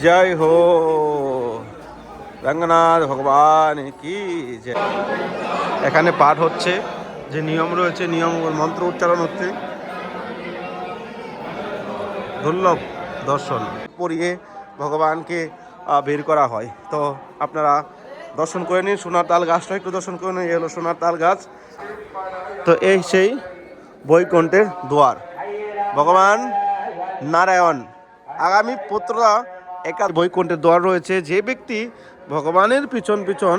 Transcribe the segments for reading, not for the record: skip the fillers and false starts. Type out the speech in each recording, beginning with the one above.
জয় হো রঙ্গনাথ ভগবান কি জয়। এখানে পাঠ হচ্ছে, যে নিয়ম রয়েছে নিয়ম মন্ত্র উচ্চারণ হচ্ছে। দুর্লভ দর্শন পরিয়ে ভগবানকে বের করা হয়। তো আপনারা দর্শন করে নিন। সোনার তাল গাছটা একটু দর্শন করে নিন। এই হলো সোনার তাল গাছ। তো এই সেই বৈকুণ্ঠের দুয়ার। ভগবান নারায়ণ আগামী পুত্ররা বৈকুণ্ঠের দুয়ার রয়েছে। যে ব্যক্তি ভগবানের পিছন পিছন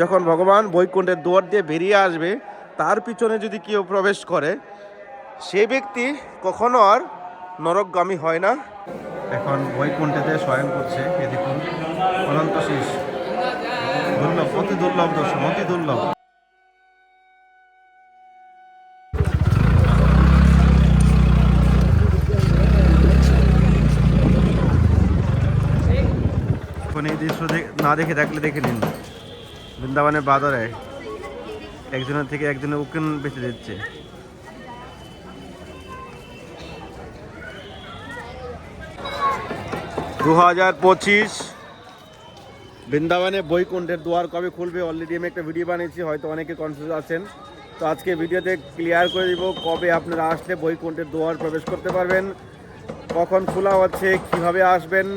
যখন ভগবান বৈকুণ্ঠের দুয়ার দিয়ে বেরিয়ে আসবে, তার পিছনে যদি কেউ প্রবেশ করে, সে ব্যক্তি কখনো আর নরকগামী হয় না। এখন বৈকুণ্ঠেতে শয়ন করছে, এ দেখুন অনন্ত শীষ। দুর্লভ, অতি দুর্লভ দর্শন, অতি দুর্লভ। এখন এই দৃশ্য না দেখে থাকলে দেখে নিন। বৃন্দাবনের বাজারে একজনের থেকে একজনের উকিল বেঁচে দিচ্ছে। দু 2025 বৃন্দাবনে বৈকুণ্ঠের দুয়ার কবে খুলবে? অলরেডি আমি একটা ভিডিও বানিয়েছি, হয়তো অনেকে কনফিউজ আছেন। তো আজকে ভিডিওতে ক্লিয়ার করে দিব কবে আপনারা আসলে বৈকুণ্ঠের দুয়ার প্রবেশ করতে পারবেন, কখন খোলা হচ্ছে, কিভাবে আসবেন,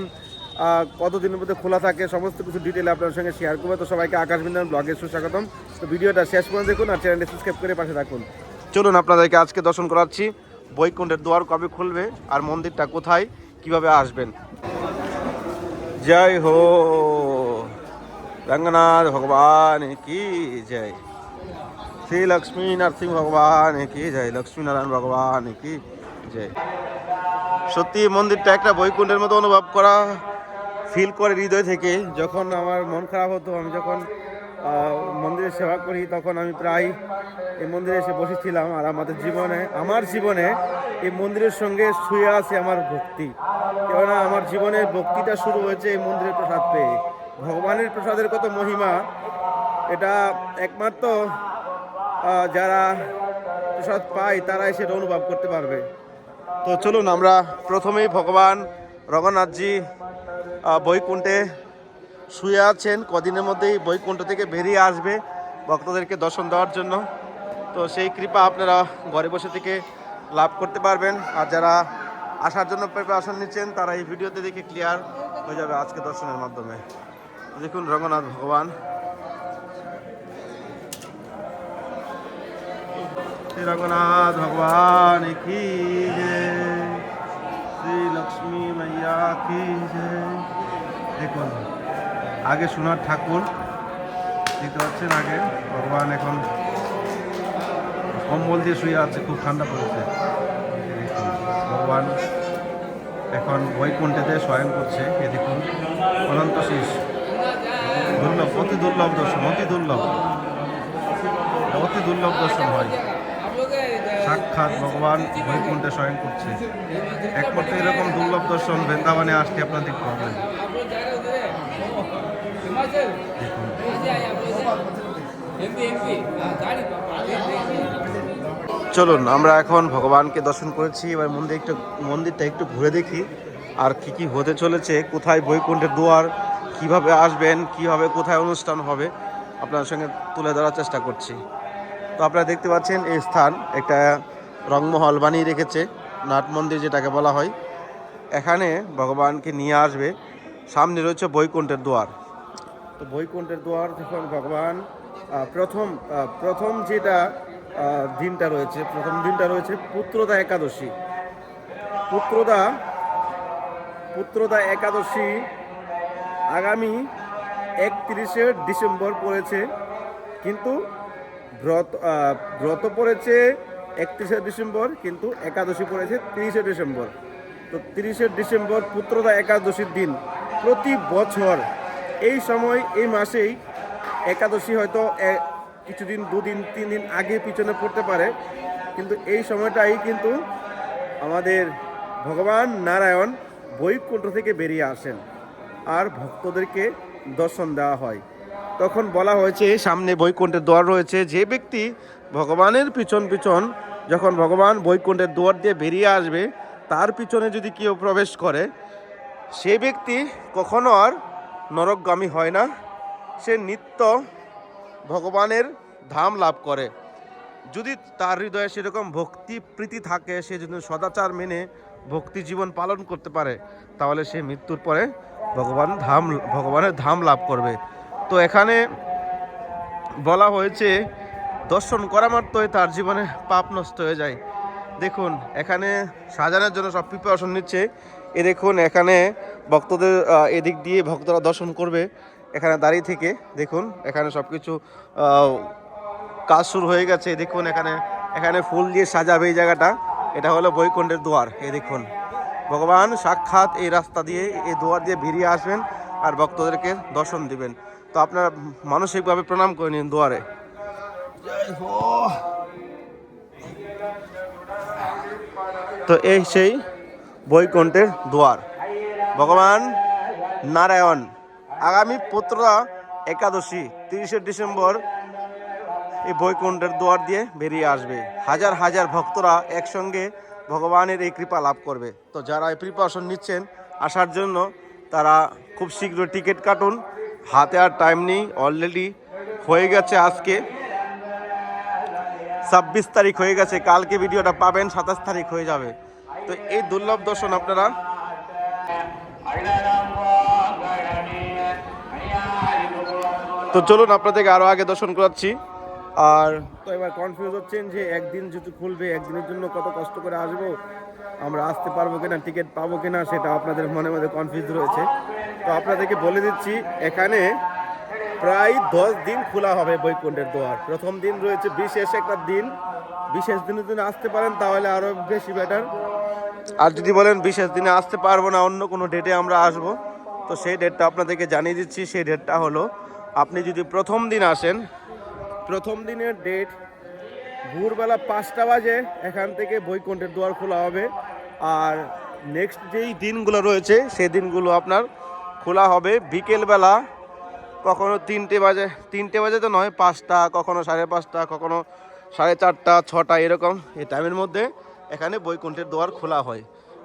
কতদিনের মধ্যে খোলা থাকে, সমস্ত কিছু ডিটেল আপনার সঙ্গে শেয়ার করবো। তো সবাইকে আকাশ বৃন্দাবন ব্লগে সুস্বাগতম। তো ভিডিওটা শেষ করে দেখুন আর চ্যানেলটি সাবস্ক্রাইব করে পাশে থাকুন। চলুন আপনাদেরকে আজকে দর্শন করাচ্ছি বৈকুণ্ঠের দুয়ার কবে খুলবে আর মন্দিরটা কোথায়, কিভাবে আসবেন। জয় হো रंगनाथ भगवान की जय। श्री लक्ष्मी नरसिंह भगवान की जय। लक्ष्मी नारायण भगवान की जय। সত্যি মন্দিরটা একটা বৈকুণ্ঠের মতো অনুভব করা, ফিল করে হৃদয় থেকে। যখন আমার মন খারাপ হতো, আমি যখন মন্দিরে সেবা করি, তখন আমি প্রায় এই মন্দিরে এসে বসেছিলাম। আর আমার জীবনে এই মন্দিরের সঙ্গে শুয়ে আছে আমার ভক্তি। কেননা আমার জীবনের ভক্তিটা শুরু হয়েছে এই মন্দিরের প্রসাদ পেয়ে। ভগবানের প্রসাদের কত মহিমা, এটা একমাত্র যারা প্রসাদ পায় তারাই সেটা অনুভব করতে পারবে। তো চলুন আমরা প্রথমেই ভগবান রঘুনাথজি বৈকুণ্ঠে শুয়ে আছেন, কদিনের মধ্যেই বৈকুণ্ঠ থেকে বেরিয়ে আসবে ভক্তদেরকে দর্শন দেওয়ার জন্য। তো সেই কৃপা আপনারা ঘরে বসে থেকে লাভ করতে পারবেন। আর যারা আসার জন্য প্রিপারেশন নিচ্ছেন, তারা এই ভিডিওতে দেখে ক্লিয়ার হয়ে যাবে আজকে দর্শনের মাধ্যমে। দেখুন রঘুনাথ ভগবান। শ্রী রঘুনাথ ভগবান কি জয়। শ্রী লক্ষ্মী মাইয়া কি জয়। দেখুন আগে সোনার ঠাকুর দেখতে পাচ্ছেন, আগে ভগবান এখন কম্বল দিয়ে শুয়ে আছে, খুব ঠান্ডা পড়েছে। ভগবান এখন বৈকুণ্ঠেতে শয়ন করছে, এ দেখুন অনন্ত শীষ। দুর্লভ, অতি দুর্লভ দর্শন, অতি দুর্লভ, অতি দুর্লভ দর্শন হয়। সাক্ষাৎ ভগবান বৈকুণ্ঠে শয়ন করছে। একমাত্র এরকম দুর্লভ দর্শন বৃন্দাবনে আসতে আপনারা দেখতে পাবেন। চলুন আমরা এখন ভগবানকে দর্শন করেছি, এবার মন্দিরটা একটু ঘুরে দেখি আর কি কি হতে চলেছে, কোথায় বৈকুণ্ঠের দুয়ার, কিভাবে আসবেন, কিভাবে কোথায় অনুষ্ঠান হবে আপনার সঙ্গে তুলে ধরার চেষ্টা করছি। তো আপনারা দেখতে পাচ্ছেন এই স্থান একটা রংমহল বানিয়ে রেখেছে, নাট মন্দির যেটাকে বলা হয়। এখানে ভগবানকে নিয়ে আসবে, সামনে রয়েছে বৈকুণ্ঠের দুয়ার। তো বৈকুণ্ঠের দুয়ার যখন ভগবান প্রথম যেটা দিনটা রয়েছে, প্রথম দিনটা রয়েছে পুত্রদা একাদশী। পুত্রদা একাদশী আগামী 31শে ডিসেম্বর পড়েছে, কিন্তু ব্রত পড়েছে 31শে ডিসেম্বর, কিন্তু একাদশী পড়েছে 30শে ডিসেম্বর। তো 30শে ডিসেম্বর পুত্রদা একাদশীর দিন। প্রতি বছর এই সময়, এই মাসেই একাদশী হয়তো কিছুদিন, 2 দিন 3 দিন আগে পিছনে পড়তে পারে, কিন্তু এই সময়টাই কিন্তু আমাদের ভগবান নারায়ণ বৈকুণ্ঠ থেকে বেরিয়ে আসেন আর ভক্তদেরকে দর্শন দেওয়া হয়। তখন বলা হয়েছে সামনে বৈকুণ্ঠের দুয়ার রয়েছে। যে ব্যক্তি ভগবানের পিছন পিছন যখন ভগবান বৈকুণ্ঠের দুয়ার দিয়ে বেরিয়ে আসবে, তার পিছনে যদি কেউ প্রবেশ করে, সেই ব্যক্তি কখনো আর নরকগামী হয় না, সে নিত্য ভগবানের ধাম লাভ করে। যদি তার হৃদয়ে সেরকম ভক্তি প্রীতি থাকে, সে যদি সদাচার মেনে ভক্তি জীবন পালন করতে পারে, তাহলে সে মৃত্যুর পরে ভগবানের ধাম লাভ করবে। তো এখানে বলা হয়েছে দর্শন করা মাত্রই তার জীবনে পাপ নষ্ট হয়ে যায়। দেখুন এখানে সাজানোর জন্য সব প্রিপারেশন নিচ্ছে। এ দেখুন এখানে ভক্তদের এদিক দিয়ে ভক্তরা দর্শন করবে এখানে দাঁড়িয়ে থেকে। দেখুন এখানে সব কিছু কাজ শুরু হয়ে গেছে। দেখুন এখানে ফুল দিয়ে সাজাবে এই জায়গাটা। এটা হলো বৈকুণ্ঠের দুয়ার। এই দেখুন ভগবান সাক্ষাৎ এই রাস্তা দিয়ে, এই দুয়ার দিয়ে বেরিয়ে আসবেন আর ভক্তদেরকে দর্শন দিবেন। তো আপনারা মানসিকভাবে প্রণাম করে নিন দুয়ারে। তো এই সেই বৈকুণ্ঠের দুয়ার। ভগবান নারায়ণ আগামী 15 একাদশী 30শে ডিসেম্বর এই বৈকুণ্ঠের দুয়ার দিয়ে বেরিয়ে আসবে। হাজার হাজার ভক্তরা একসঙ্গে ভগবানের এই কৃপা লাভ করবে। তো যারা এই প্রিপারেশন নিচ্ছেন আসার জন্য, তারা খুব শীঘ্র টিকিট কাটুন। হাতে আর টাইম নেই, অলরেডি হয়ে গেছে আজকে 26 তারিখ হয়ে গেছে। কালকে ভিডিওটা পাবেন 27 তারিখ হয়ে যাবে। তো এই দুর্লভ দর্শন আপনারা তো চলুন আপনাদেরকে আরও আগে দর্শন করাচ্ছি। আর তো এবার কনফিউজ হচ্ছেন যে একদিন যেহেতু খুলবে, একদিনের জন্য কত কষ্ট করে আসবো, আমরা আসতে পারবো কিনা, টিকিট পাবো কিনা, সেটা আপনাদের মনে মধ্যে কনফিউজ রয়েছে। তো আপনাদেরকে বলে দিচ্ছি এখানে প্রায় 10 দিন খোলা হবে বৈকুণ্ঠের দুয়ার। প্রথম দিন রয়েছে বিশেষ একটা দিন, বিশেষ দিনের জন্য আসতে পারেন তাহলে আরও বেশি বেটার। আর যদি বলেন বিশেষ দিনে আসতে পারবো না, অন্য কোনো ডেটে আমরা আসব, তো সেই ডেটটা আপনাদেরকে জানিয়ে দিচ্ছি। সেই ডেটটা হলো, আপনি যদি প্রথম দিন আসেন, প্রথম দিনের ডেট ভোরবেলা 5টা বাজে এখান থেকে বৈকুণ্ঠের দুয়ার খোলা হবে। আর নেক্সট যেই দিনগুলো রয়েছে সেই দিনগুলো আপনার খোলা হবে বিকেলবেলা, কখনো 3টে বাজে তো নয়, 5টা, কখনো 5:30, কখনো 4:30, 6টা, এরকম এই টাইমের মধ্যে এখানে বৈকুণ্ঠের দুয়ার খোলা হয়।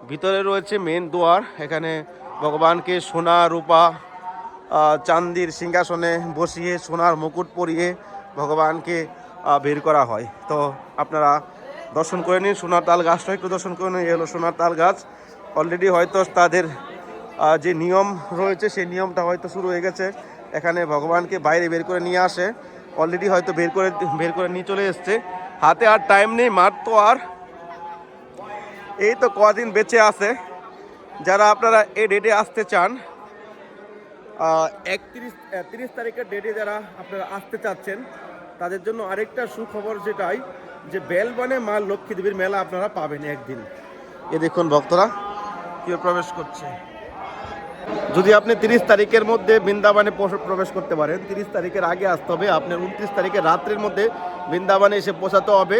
ভিতরে রয়েছে মেন দুয়ার। এখানে ভগবানকে সোনা রূপা চান্দির সিংহাসনে বসিয়ে সোনার মুকুট পরিয়ে ভগবানকে বের করা হয়। তো আপনারা দর্শন করে নিন। সোনার তাল গাছটা একটু দর্শন করে নিন। এই হলো সোনার তাল গাছ। অলরেডি হয়তো তাদের যে নিয়ম রয়েছে সেই নিয়মটা হয়তো শুরু হয়ে গেছে। এখানে ভগবানকে বাইরে বের করে নিয়ে আসে, অলরেডি হয়তো বের করে নিয়ে চলে এসছে। হাতে আর টাইম নেই, মাত্র আর এই তো কদিন বেঁচে আছে। যারা আপনারা এই ডেটে আসতে চান, 30 তারিখের ডেটে যারা আপনারা আসতে চাচ্ছেন, তাদের জন্য আরেকটা সুখবর, যেটাই যে বেলবনে মা লক্ষ্মী দেবীর মেলা আপনারা পাবেন একদিন। এ দেখুন ভক্তরা কেউ প্রবেশ করছে। যদি আপনি 30 তারিখের মধ্যে বৃন্দাবনে প্রবেশ করতে পারেন, 30 তারিখের আগে আসতে হবে। আপনার 29 তারিখের রাত্রের মধ্যে বৃন্দাবনে এসে পৌঁছাতে হবে।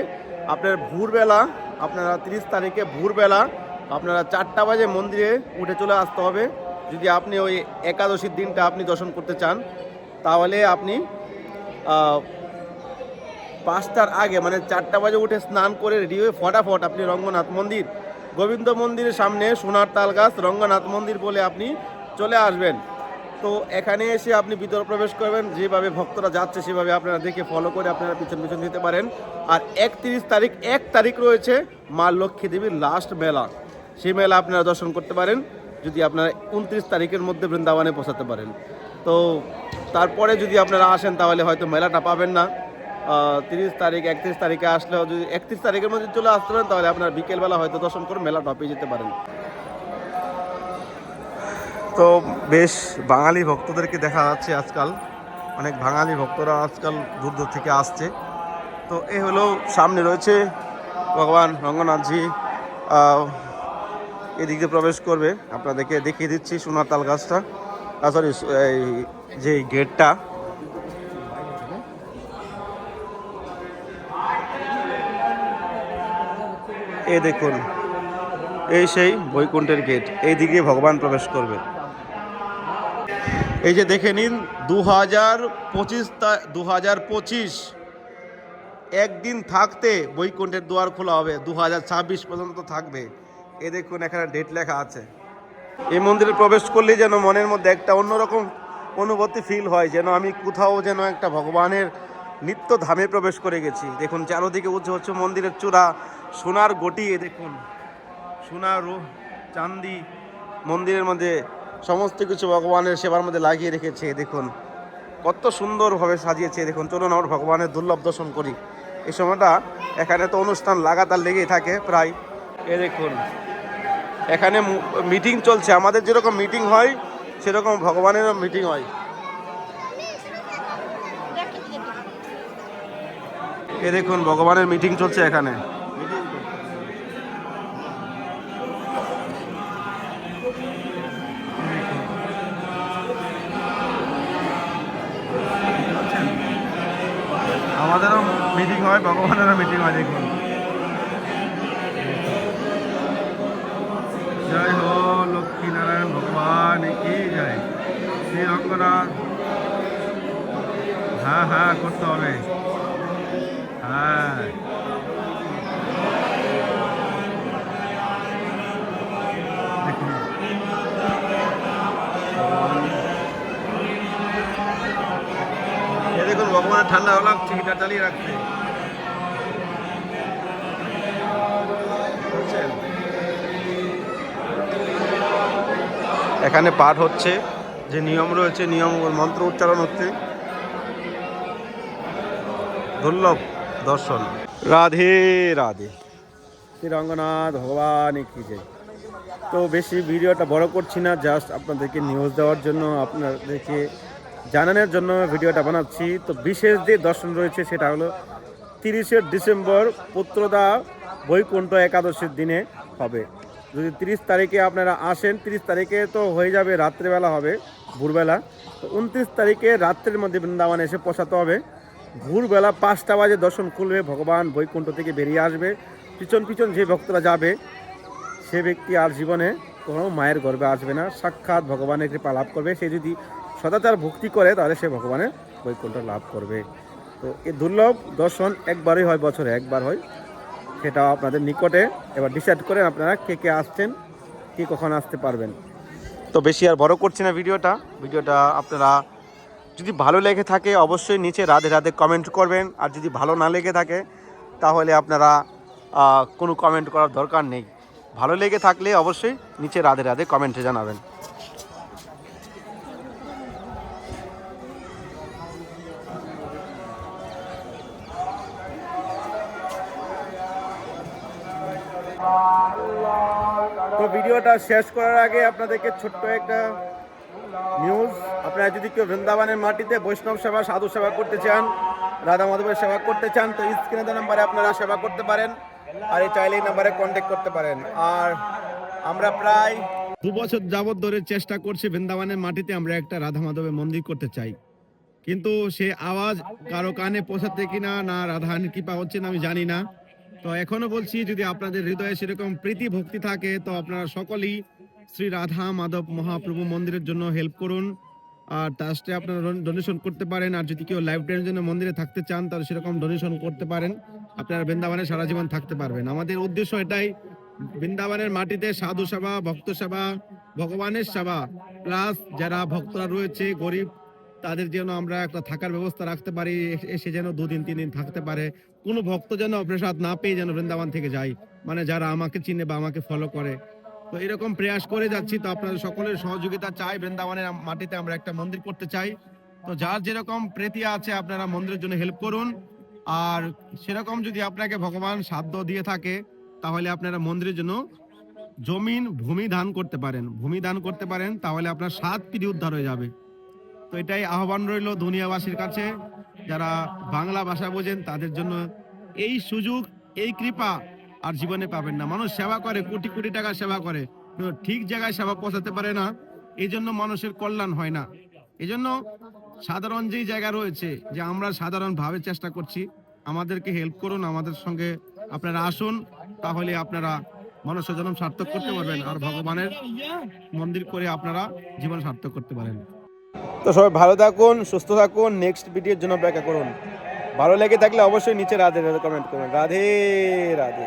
আপনার ভোরবেলা, আপনারা 30 তারিখে ভোরবেলা আপনারা 4টা বাজে মন্দিরে উঠে চলে আসতে হবে। যদি আপনি ওই একাদশীর দিনটা আপনি দর্শন করতে চান, তাহলে আপনি 5টার আগে, মানে 4টা বাজে উঠে স্নান করে রেডি হয়ে ফটাফট আপনি রঙ্গনাথ মন্দির, গোবিন্দ মন্দিরের সামনে সোনার তাল গাছ রঙ্গনাথ মন্দির বলে আপনি চলে আসবেন। তো এখানে এসে আপনি ভিতরে প্রবেশ করবেন। যেভাবে ভক্তরা যাচ্ছে সেভাবে আপনারা দেখে ফলো করে আপনারা পিছন দিতে পারেন। আর 1 তারিখ রয়েছে মা লক্ষ্মী দেবীর লাস্ট মেলা। সেই মেলা আপনারা দর্শন করতে পারেন যদি আপনারা 29 তারিখের মধ্যে বৃন্দাবনে পৌঁছাতে পারেন। তো তারপরে যদি আপনারা আসেন তাহলে হয়তো মেলাটা পাবেন না। 30 তারিখ 31 তারিখে আসলেও যদি 31 তারিখের মধ্যে চলে আসতে পারেন, তাহলে আপনার বিকেলবেলা হয়তো দর্শন করে মেলাটা পেয়ে যেতে পারেন। তো বেশ বাঙালি ভক্তদেরকে দেখা যাচ্ছে আজকাল, অনেক বাঙালি ভক্তরা আজকাল দূর দূর থেকে আসছে। তো এই হলো সামনে রয়েছে ভগবান রঙ্গনাথজি, এদিক দিয়ে প্রবেশ করবে। আপনাদেরকে দেখিয়ে দিচ্ছি সোনার তাল গাছটা, সরি এই যে গেটটা। এই দেখুন, এই সেই বৈকুণ্ঠের গেট, এই দিকে ভগবান প্রবেশ করবে। এই যে দেখে নিন 2025 একদিন থাকতে বৈকুণ্ঠের দুয়ার খোলা হবে, 2026 পর্যন্ত থাকবে। এ দেখুন এখানে ডেট লেখা আছে। এই মন্দিরে প্রবেশ করলেই যেন মনের মধ্যে একটা অন্যরকম অনুভূতি ফিল হয়, যেন আমি কোথাও যেন একটা ভগবানের নিত্য ধামে প্রবেশ করে গেছি। দেখুন চারোদিকে উঁচু উঁচু মন্দিরের চূড়া, সোনার গটিয়ে দেখুন, সোনার চান্দি মন্দিরের মধ্যে সমস্ত কিছু ভগবানের সেবার মধ্যে লাগিয়ে রেখেছে। দেখুন কত সুন্দরভাবে সাজিয়েছে। দেখুন চলুন আমার ভগবানের দুর্লভ দর্শন করি। এই সময়টা এখানে তো অনুষ্ঠান লাগাতার লেগেই থাকে প্রায়। এ দেখুন এখানে মিটিং চলছে, আমাদের যেরকম মিটিং হয় সেরকম ভগবানেরও মিটিং হয়। এ দেখুন ভগবানের মিটিং চলছে এখানে। আমাদেরও মিটিং হয়, ভগবানেরও মিটিং হয়। দেখুন জয় হো লক্ষ্মীনারায়ণ ভগবান কি জয়। শ্রী রঙ্গনাথ, হ্যাঁ হ্যাঁ করতে হবে, হ্যাঁ দেখুন দেখুন ভগবানের ঠান্ডা হলাম, টিকিটা চালিয়ে রাখছে। এখানে পাঠ হচ্ছে, যে নিয়ম রয়েছে নিয়ম মন্ত্র উচ্চারণ হচ্ছে। দুর্লভ দর্শন। রাধে রাধে, শ্রী রঙ্গনাথ ভগবান কি জয়। তো বেশি ভিডিওটা বড় করছি না, জাস্ট আপনাদেরকে নিউজ দেওয়ার জন্য, আপনাদেরকে জানানোর জন্য ভিডিওটা বানাচ্ছি। তো বিশেষ যে দর্শন রয়েছে সেটা হলো 30শে ডিসেম্বর পুত্রদা বৈকুণ্ঠ একাদশীর দিনে হবে। যদি 30 তারিখে আপনারা আসেন, 30 তারিখে তো হয়ে যাবে, রাত্রেবেলা হবে, ভোরবেলা। তো 29 তারিখে রাত্রের মধ্যে বৃন্দাবনে এসে পৌঁছাতে হবে। ভোরবেলা 5টা বাজে দর্শন খুলবে, ভগবান বৈকুণ্ঠ থেকে বেরিয়ে আসবে। পিছন পিছন যে ভক্তরা যাবে সে ব্যক্তি আর জীবনে কোনো মায়ের গর্ভে আসবে না, সাক্ষাৎ ভগবানের কৃপা লাভ করবে। সে যদি সদাচার ভক্তি করে তাহলে সে ভগবানের বৈকুণ্ঠ লাভ করবে। তো এই দুর্লভ দর্শন একবারই হয়, বছরে একবার হয়, সেটা আপনাদের নিকটে। এবার ডিসাইড করেন আপনারা কে কে আসছেন, কে কখন আসতে পারবেন। তো বেশি আর বড় করছি না ভিডিওটা আপনারা যদি ভালো লেগে থাকে অবশ্যই নিচে রাধে রাধে কমেন্ট করবেন। আর যদি ভালো না লেগে থাকে তাহলে আপনারা কোনো কমেন্ট করার দরকার নেই। ভালো লেগে থাকলে অবশ্যই নিচে রাধে রাধে কমেন্টে জানাবেন। তো ভিডিওটা শেষ করার আগে আপনাদেরকে ছোট্ট একটা নিউজ। আপনারা যদি কেউ বৃন্দাবনের মাটিতে বৈষ্ণব সেবা, সাধু সেবা করতে চান, রাধা মাধবের সেবা করতে চান, তো স্ক্রিনে দেওয়া নাম্বারে আপনারা সেবা করতে পারেন। আর এই চাইলে এই নাম্বারে কন্ট্যাক্ট করতে পারেন। আর আমরা প্রায় 2 বছর যাবত ধরে চেষ্টা করছি বৃন্দাবনের মাটিতে আমরা একটা রাধা মাধবের মন্দির করতে চাই, কিন্তু সে আওয়াজ কারো কানে পৌঁছাতে কিনা না রাধারানীর কৃপা হচ্ছে না আমি জানি না। তো এখনো বলছি, যদি আপনাদের হৃদয়ে সেরকম প্রীতি ভক্তি থাকে তো আপনারা সকলেই শ্রী রাধা মাধব মহাপ্রভু মন্দিরের জন্য হেল্প করুন। আর ট্রাস্টে আপনারা ডোনেশন করতে পারেন। আর যদি কেউ লাইফ টাইমের জন্য মন্দিরে থাকতে চান তাহলে সেরকম ডোনেশন করতে পারেন, আপনারা বৃন্দাবনে সারা জীবন থাকতে পারবেন। আমাদের উদ্দেশ্য এটাই, বৃন্দাবনের মাটিতে সাধু সেবা, ভক্ত সেবা, ভগবানের সেবা, প্লাস যারা ভক্তরা রয়েছে গরিব তাদের যেন আমরা একটা থাকার ব্যবস্থা রাখতে পারি, এসে যেন 2 দিন 3 দিন থাকতে পারে। কোনো ভক্ত যেন প্রসাদ না পেয়ে যেন বৃন্দাবন থেকে যায়, মানে যারা আমাকে চিনে বা আমাকে ফলো করে। তো এরকম প্রয়াস করে যাচ্ছি। তো আপনাদের সকলের সহযোগিতা চাই, বৃন্দাবনের মাটিতে আমরা একটা মন্দির করতে চাই। তো যার যেরকম প্রীতি আছে আপনারা মন্দিরের জন্য হেল্প করুন। আর সেরকম যদি আপনাকে ভগবান সাধ্য দিয়ে থাকে তাহলে আপনারা মন্দিরের জন্য ভূমি দান করতে পারেন, তাহলে আপনার 7 পিঢ়ি উদ্ধার হয়ে যাবে। তো এটাই আহ্বান রইল দুনিয়াবাসীর কাছে, যারা বাংলা ভাষা বোঝেন তাদের জন্য এই সুযোগ, এই কৃপা আর জীবনে পাবেন না। মানুষ সেবা করে, কোটি কোটি টাকা সেবা করে, ঠিক জায়গায় সেবা পৌঁছাতে পারে না, এই জন্য মানুষের কল্যাণ হয় না। এই জন্য সাধারণ যেই জায়গা রয়েছে, যে আমরা সাধারণ ভাবে চেষ্টা করছি, আমাদেরকে হেল্প করুন, আমাদের সঙ্গে আপনারা আসুন, তাহলে আপনারা মনুষ্য জন্ম সার্থক করতে পারবেন আর ভগবানের মন্দির করে আপনারা জীবন সার্থক করতে পারেন। তো সবাই ভালো থাকুন, সুস্থ থাকুন, নেক্সট ভিডিওর জন্য অপেক্ষা করুন। ভালো লেগে থাকলে অবশ্যই নিচে রাধে রাধে কমেন্ট করুন। রাধে রাধে।